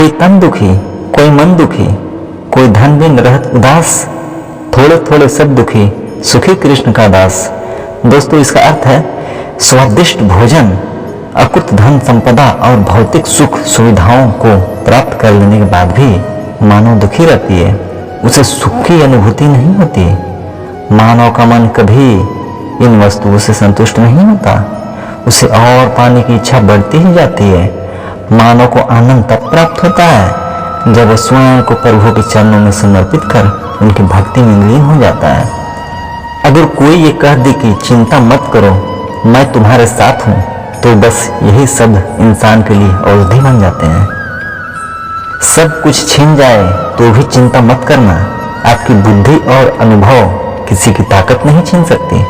कोई तन दुखी, कोई मन दुखी, कोई धन बिन रहत उदास, थोड़े थोड़े सब दुखी, सुखी कृष्ण का दास। दोस्तों, इसका अर्थ है स्वादिष्ट भोजन, अकुत धन संपदा और भौतिक सुख सुविधाओं को प्राप्त कर लेने के बाद भी मानव दुखी रहती है, उसे सुख की अनुभूति नहीं होती। मानव का मन कभी इन वस्तुओं से संतुष्ट नहीं होता, उसे और पाने की इच्छा बढ़ती ही जाती है। मानव को आनंद तब प्राप्त होता है जब वह स्वयं को प्रभु के चरणों में समर्पित कर उनकी भक्ति में लीन हो जाता है। अगर कोई ये कह दे कि चिंता मत करो, मैं तुम्हारे साथ हूँ, तो बस यही शब्द इंसान के लिए औषधि बन जाते हैं। सब कुछ छीन जाए तो भी चिंता मत करना, आपकी बुद्धि और अनुभव किसी की ताकत नहीं छीन सकती।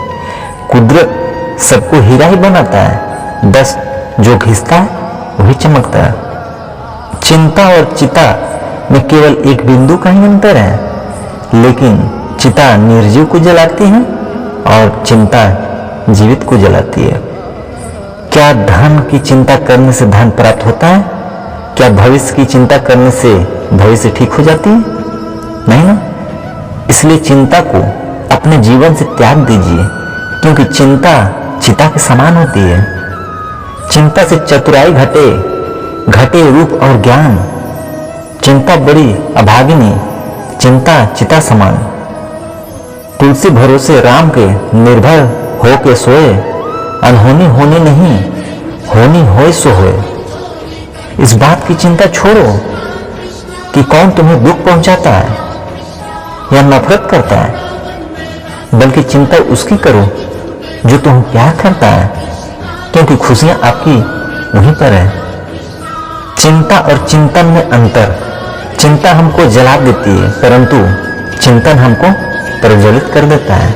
कुदरत सबको हीरा ही बनाता है, बस जो घिसता है वही चमकता है। चिंता और चिता में केवल एक बिंदु का ही अंतर है, लेकिन चिता निर्जीव को जलाती है और चिंता जीवित को जलाती है। क्या धन की चिंता करने से धन प्राप्त होता है? क्या भविष्य की चिंता करने से भविष्य ठीक हो जाती है? नहीं ना। इसलिए चिंता को अपने जीवन से त्याग दीजिए, क्योंकि चिंता चिता के समान होती है। चिंता से चतुराई घटे रूप और ज्ञान। चिंता बड़ी अभागिनी, चिंता चिता समान। तुलसी भरोसे राम के निर्भर हो के सोए, अनहोनी होनी नहीं, होनी होए सो होए। इस बात की चिंता छोड़ो कि कौन तुम्हें दुख पहुंचाता है या नफरत करता है, बल्कि चिंता उसकी करो जो तुम्हें प्यार करता है, क्योंकि खुशियां आपकी वहीं पर है। चिंता और चिंतन में अंतर। चिंता हमको जला देती है, परंतु चिंतन हमको प्रज्वलित कर देता है।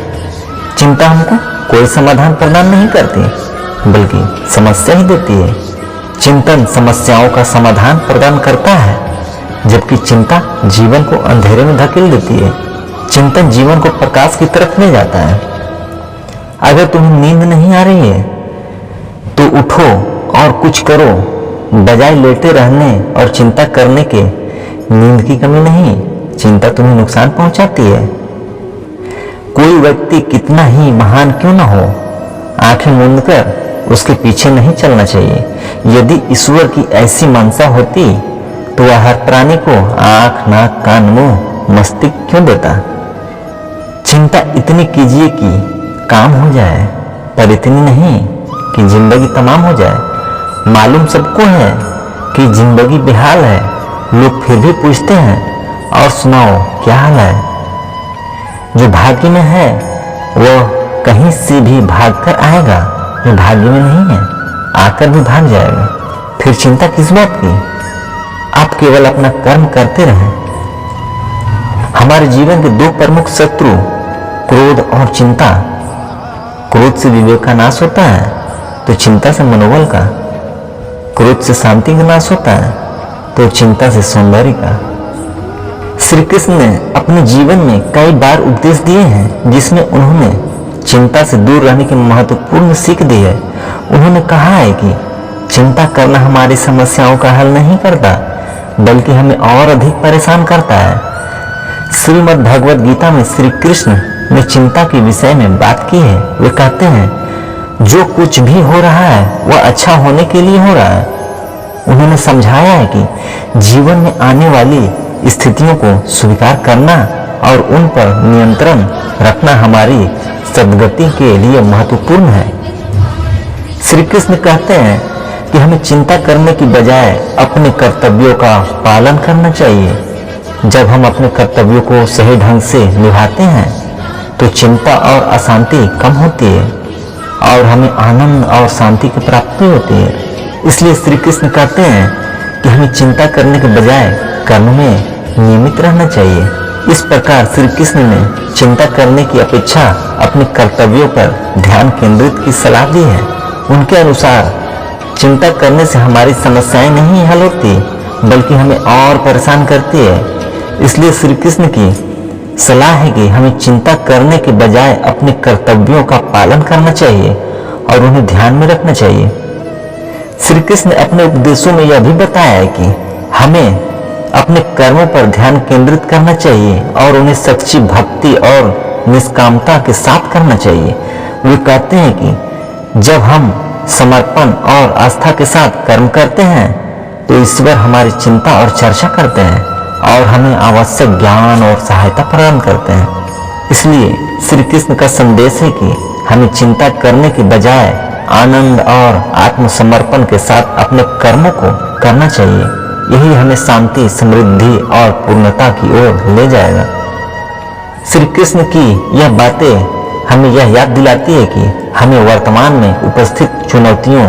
चिंता हमको कोई समाधान प्रदान नहीं करती, बल्कि समस्या ही देती है। चिंतन समस्याओं का समाधान प्रदान करता है, जबकि चिंता जीवन को अंधेरे में धकेल देती है। चिंतन जीवन को प्रकाश की तरफ ले जाता है। अगर तुम्हें नींद नहीं आ रही है तो उठो और कुछ करो, बजाय लेटे रहने और चिंता करने के। नींद की कमी नहीं, चिंता तुम्हें नुकसान पहुंचाती है। कोई व्यक्ति कितना ही महान क्यों न हो, आंखें मूंदकर उसके पीछे नहीं चलना चाहिए। यदि ईश्वर की ऐसी मंशा होती तो वह हर प्राणी को आंख, नाक, कान, मुंह, मस्तिष्क क्यों देता। चिंता इतनी कीजिए कि काम हो जाए, पर इतनी नहीं कि जिंदगी तमाम हो जाए। मालूम सबको है कि जिंदगी बेहाल है, लोग फिर भी पूछते हैं और सुनाओ क्या हाल है। जो भाग्य में है वह कहीं से भी भागकर आएगा, जो भाग्य में नहीं है आकर भी भाग जाएगा। फिर चिंता किस बात की। आप केवल अपना कर्म करते रहें। हमारे जीवन के दो प्रमुख शत्रु क्रोध और चिंता। क्रोध से विवेक का नाश होता है तो चिंता से मनोबल का। क्रोध से शांति का नाश होता है तो चिंता से सौंदर्य का। श्री कृष्ण ने अपने जीवन में कई बार उपदेश दिए हैं, जिसमें उन्होंने चिंता से दूर रहने की महत्वपूर्ण सीख दी है। उन्होंने कहा है कि चिंता करना हमारी समस्याओं का हल नहीं करता, बल्कि हमें और अधिक परेशान करता है। श्रीमद् भगवद गीता में श्री कृष्ण ने चिंता के विषय में बात की है। वे कहते हैं, जो कुछ भी हो रहा है वह अच्छा होने के लिए हो रहा है। उन्होंने समझाया है कि जीवन में आने वाली स्थितियों को स्वीकार करना और उन पर नियंत्रण रखना हमारी सद्गति के लिए महत्वपूर्ण है। श्री कृष्ण कहते हैं कि हमें चिंता करने की बजाय अपने कर्तव्यों का पालन करना चाहिए। जब हम अपने कर्तव्यों को सही ढंग से निभाते हैं तो चिंता और अशांति कम होती है और हमें आनंद और शांति की प्राप्ति होती है। इसलिए श्री कृष्ण कहते हैं कि हमें चिंता करने के बजाय कर्म में नियमित रहना चाहिए। इस प्रकार श्री कृष्ण ने चिंता करने की अपेक्षा अपने कर्तव्यों पर ध्यान केंद्रित की सलाह दी है। उनके अनुसार चिंता करने से हमारी समस्याएं नहीं हल होती, बल्कि हमें और परेशान करती है। इसलिए श्री कृष्ण की सलाह है कि हमें चिंता करने के बजाय अपने कर्तव्यों का पालन करना चाहिए और उन्हें ध्यान में रखना चाहिए। श्री कृष्ण ने अपने उपदेशों में यह भी बताया है कि हमें अपने कर्मों पर ध्यान केंद्रित करना चाहिए और उन्हें सच्ची भक्ति और निष्कामता के साथ करना चाहिए। वे कहते हैं कि जब हम समर्पण और आस्था के साथ कर्म करते हैं तो ईश्वर हमारी चिंता और चर्चा करते हैं और हमें आवश्यक ज्ञान और सहायता प्रदान करते हैं। इसलिए श्री कृष्ण का संदेश है कि हमें चिंता करने की बजाय आनंद और आत्मसमर्पण के साथ अपने कर्मों को करना चाहिए। यही हमें शांति, समृद्धि और पूर्णता की ओर ले जाएगा। श्री कृष्ण की यह बातें हमें यह याद दिलाती है कि हमें वर्तमान में उपस्थित चुनौतियों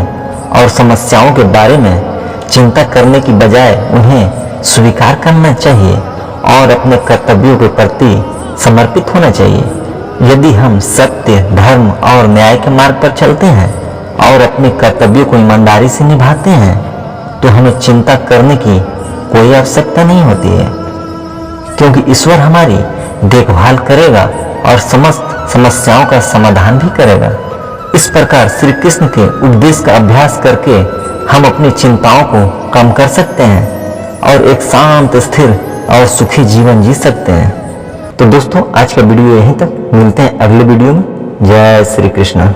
और समस्याओं के बारे में चिंता करने की बजाय उन्हें स्वीकार करना चाहिए और अपने कर्तव्यों के प्रति समर्पित होना चाहिए। यदि हम सत्य, धर्म और न्याय के मार्ग पर चलते हैं और अपने कर्तव्यों को ईमानदारी से निभाते हैं तो हमें चिंता करने की कोई आवश्यकता नहीं होती है, क्योंकि ईश्वर हमारी देखभाल करेगा और समस्त समस्याओं का समाधान भी करेगा। इस प्रकार श्री कृष्ण के उपदेश का अभ्यास करके हम अपनी चिंताओं को कम कर सकते हैं और एक शांत, स्थिर और सुखी जीवन जी सकते हैं। तो दोस्तों, आज का वीडियो यहीं तक। मिलते हैं अगले वीडियो में। जय श्री कृष्ण।